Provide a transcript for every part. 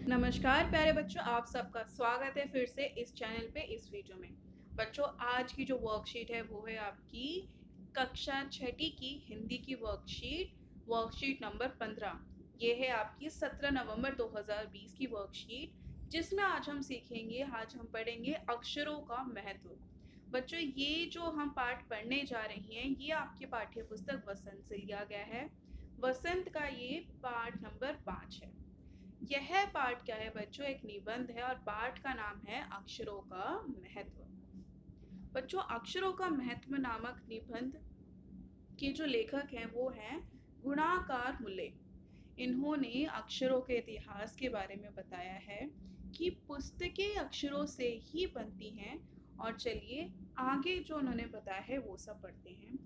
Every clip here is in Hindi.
नमस्कार प्यारे बच्चों, आप सबका स्वागत है फिर से इस चैनल पे इस वीडियो में। बच्चों, आज की जो वर्कशीट है वो है आपकी कक्षा छठी की हिंदी की वर्कशीट नंबर 15। ये है आपकी 17 नवंबर 2020 की वर्कशीट, जिसमें आज हम सीखेंगे, आज हम पढ़ेंगे अक्षरों का महत्व। बच्चों, ये जो हम पाठ पढ़ने जा रहे हैं ये आपके पाठ्य पुस्तक वसंत से लिया गया है। वसंत का ये पाठ नंबर 5 है। यह पाठ क्या है बच्चों? एक निबंध है और पाठ का नाम है अक्षरों का महत्व। बच्चों, अक्षरों का महत्व नामक निबंध के जो लेखक हैं वो हैं गुणाकार मुले। इन्होंने अक्षरों के इतिहास के बारे में बताया है कि पुस्तकें अक्षरों से ही बनती हैं। और चलिए आगे जो उन्होंने बताया है वो सब पढ़ते हैं।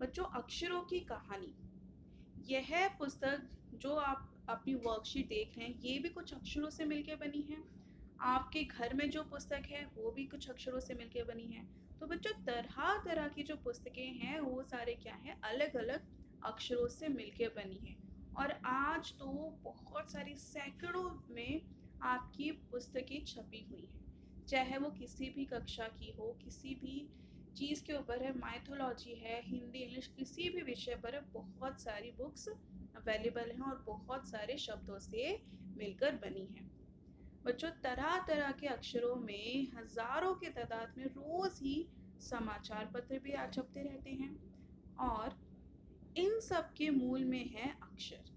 बच्चों, अक्षरों की कहानी, यह पुस्तक जो आप अपनी वर्कशीट देख रहे हैं ये भी कुछ अक्षरों से मिलकर बनी है। आपके घर में जो पुस्तक है वो भी कुछ अक्षरों से मिलकर बनी है। तो बच्चों, तरह तरह की जो पुस्तकें हैं वो सारे क्या हैं, अलग अलग अक्षरों से मिलकर बनी है। और आज तो बहुत सारी सैकड़ों में आपकी पुस्तकें छपी हुई हैं, चाहे वो किसी भी कक्षा की हो, किसी भी चीज़ के ऊपर है, माइथोलॉजी है, हिंदी इंग्लिश किसी भी विषय पर है, बहुत सारी बुक्स अवेलेबल हैं और बहुत सारे शब्दों से मिलकर बनी है। बच्चों, तरह तरह के अक्षरों में हजारों के तादाद में रोज ही समाचार पत्र भी आज छपते रहते हैं। और इन सब के मूल में है अक्षर।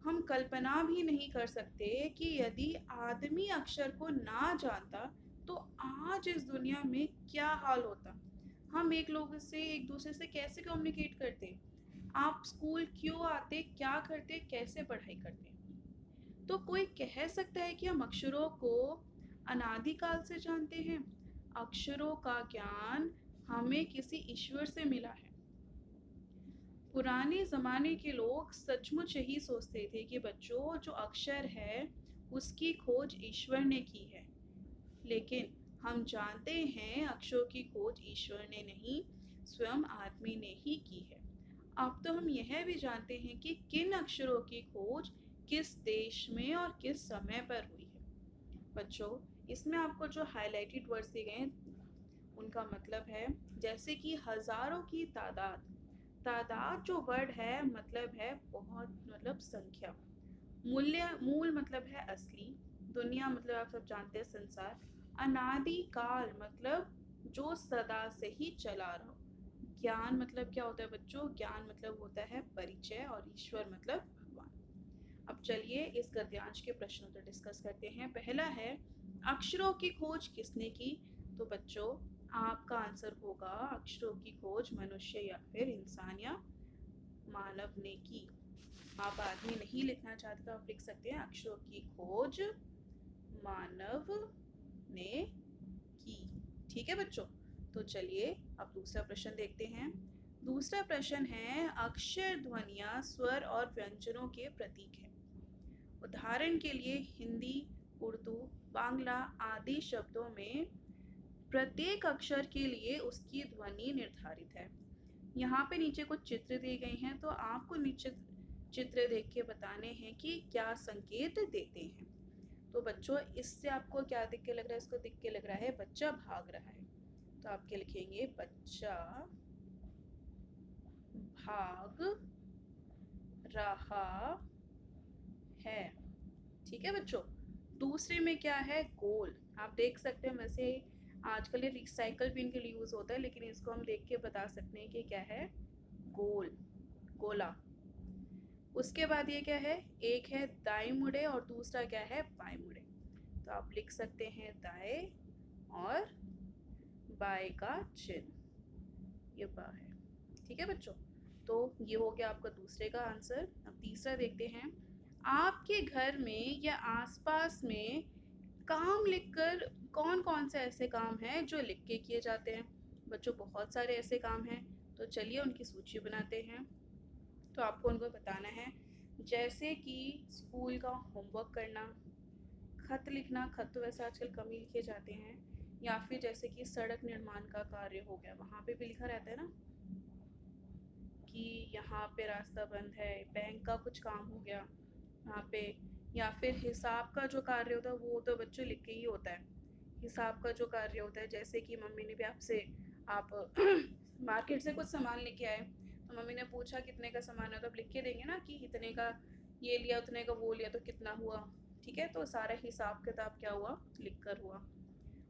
हम कल्पना भी नहीं कर सकते कि यदि आदमी अक्षर को ना जानता तो आज इस दुनिया में क्या हाल होता। हम एक दूसरे से कैसे कम्युनिकेट करते, आप स्कूल क्यों आते, क्या करते, कैसे पढ़ाई करते। तो कोई कह सकता है कि हम अक्षरों को अनादिकाल से जानते हैं? अक्षरों का ज्ञान हमें किसी ईश्वर से मिला है। पुराने ज़माने के लोग सचमुच यही सोचते थे कि बच्चों, जो अक्षर है उसकी खोज ईश्वर ने की है। लेकिन हम जानते हैं अक्षरों की खोज ईश्वर ने नहीं, स्वयं आदमी ने ही की है। अब तो हम यह भी जानते हैं कि किन अक्षरों की खोज किस देश में और किस समय पर हुई है। बच्चों, इसमें आपको जो हाइलाइटेड वर्ड्स दिए गए हैं उनका मतलब है, जैसे कि हजारों की तादाद। तादाद जो वर्ड है मतलब है बहुत, मतलब संख्या। मूल मतलब है असली। दुनिया मतलब आप सब जानते हैं संसार। अनादि काल मतलब जो सदा से ही चला रहा हो। ज्ञान मतलब क्या होता है बच्चों? ज्ञान मतलब होता है परिचय, और ईश्वर मतलब भगवान। अब चलिए इस गद्यांश के प्रश्नों को डिस्कस करते हैं। पहला है, अक्षरों की खोज किसने की? तो बच्चों, आपका आंसर होगा अक्षरों की खोज मनुष्य या फिर इंसान या मानव ने की। आप आदमी नहीं लिखना चाहते तो आप लिख सकते हैं अक्षरों की खोज मानव ने की। ठीक है बच्चों, तो चलिए अब दूसरा प्रश्न देखते हैं। दूसरा प्रश्न है, अक्षर ध्वनियाँ स्वर और व्यंजनों के प्रतीक है। उदाहरण के लिए हिंदी, उर्दू, बांग्ला आदि शब्दों में प्रत्येक अक्षर के लिए उसकी ध्वनि निर्धारित है। यहाँ पे नीचे कुछ चित्र दिए गए हैं, तो आपको नीचे चित्र देख के बताने हैं कि क्या संकेत देते हैं। तो बच्चों, इससे आपको क्या दिख के लग रहा है? इसको दिख के लग रहा है बच्चा भाग रहा है। तो आप क्या लिखेंगे? बच्चा भाग रहा है। ठीक है बच्चों। दूसरे में क्या है? गोल। आप देख सकते हैं, वैसे आजकल ये रिसाइकल पिन के लिए यूज होता है, लेकिन इसको हम देख के बता सकते हैं कि क्या है? गोल, गोला। उसके बाद ये क्या है? एक है दाएं मुड़े और दूसरा क्या है? बाएं मुड़े। तो आप लिख सकते हैं दाएं और बाएं का चिन्ह, ये बा है। ठीक है बच्चों, तो ये हो गया आपका दूसरे का आंसर। अब तीसरा देखते हैं। आपके घर में या आसपास में काम लिखकर कौन कौन से ऐसे काम हैं जो लिख के किए जाते हैं? बच्चों, बहुत सारे ऐसे काम हैं, तो चलिए उनकी सूची बनाते हैं। तो आपको उनको बताना है, जैसे कि स्कूल का होमवर्क करना, खत लिखना। खत तो वैसे आजकल कम ही लिखे जाते हैं। या फिर जैसे कि सड़क निर्माण का कार्य हो गया, वहाँ पे भी लिखा रहता है ना कि यहाँ पे रास्ता बंद है। बैंक का कुछ काम हो गया, वहाँ पे या फिर हिसाब का जो कार्य होता है वो तो बच्चों लिख के ही होता है। हिसाब का जो कार्य होता है, जैसे कि मम्मी ने भी आपसे, आप मार्केट से कुछ सामान लेके आए, तो मम्मी ने पूछा कितने का सामान है, तो आप लिख के देंगे ना कि इतने का ये लिया, उतने का वो लिया, तो कितना हुआ। ठीक है, तो सारा हिसाब किताब क्या हुआ, लिख कर हुआ।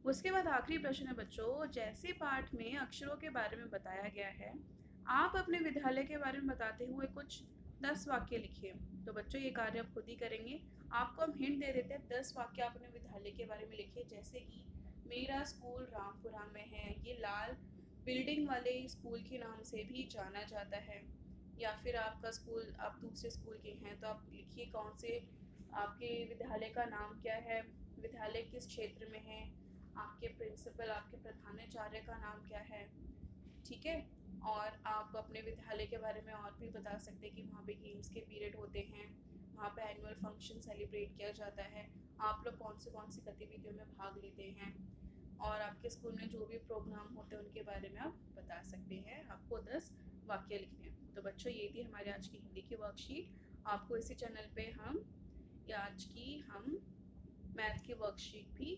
उसके बाद आखिरी प्रश्न है बच्चों, जैसे पाठ में अक्षरों के बारे में बताया गया है, आप अपने विद्यालय के बारे में बताते हुए कुछ 10 वाक्य लिखिए। तो बच्चों ये कार्य आप खुद ही करेंगे। आपको हम हिंट दे देते हैं, 10 वाक्य आप अपने विद्यालय के बारे में लिखिए, जैसे कि मेरा स्कूल रामपुरा में है, ये लाल बिल्डिंग वाले स्कूल के नाम से भी जाना जाता है। या फिर आपका स्कूल, आप दूसरे स्कूल के हैं तो आप लिखिए कौन से, आपके विद्यालय का नाम क्या है, विद्यालय किस क्षेत्र में है, आपके प्रिंसिपल, आपके प्रधानाचार्य का नाम क्या है। ठीक है, और आप अपने विद्यालय के बारे में और भी बता सकते हैं कि वहाँ पे गेम्स के पीरियड होते हैं, वहाँ पे एनुअल फंक्शन सेलिब्रेट किया जाता है, आप लोग कौन सी गतिविधियों में भाग लेते हैं, और आपके स्कूल में जो भी प्रोग्राम होते हैं उनके बारे में आप बता सकते हैं। आपको 10 वाक्य लिखने हैं। तो बच्चों ये थी हमारे आज की हिंदी की वर्कशीट। आपको इसी चैनल पे हम आज की हम मैथ की वर्कशीट भी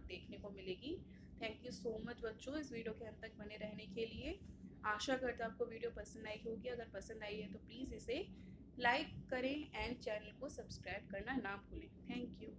देखने को मिलेगी। थैंक यू सो मच बच्चों इस वीडियो के अंत तक बने रहने के लिए। आशा करता हूँ आपको वीडियो पसंद आई होगी। अगर पसंद आई है तो प्लीज़ इसे लाइक करें एंड चैनल को सब्सक्राइब करना ना भूलें। Thank you.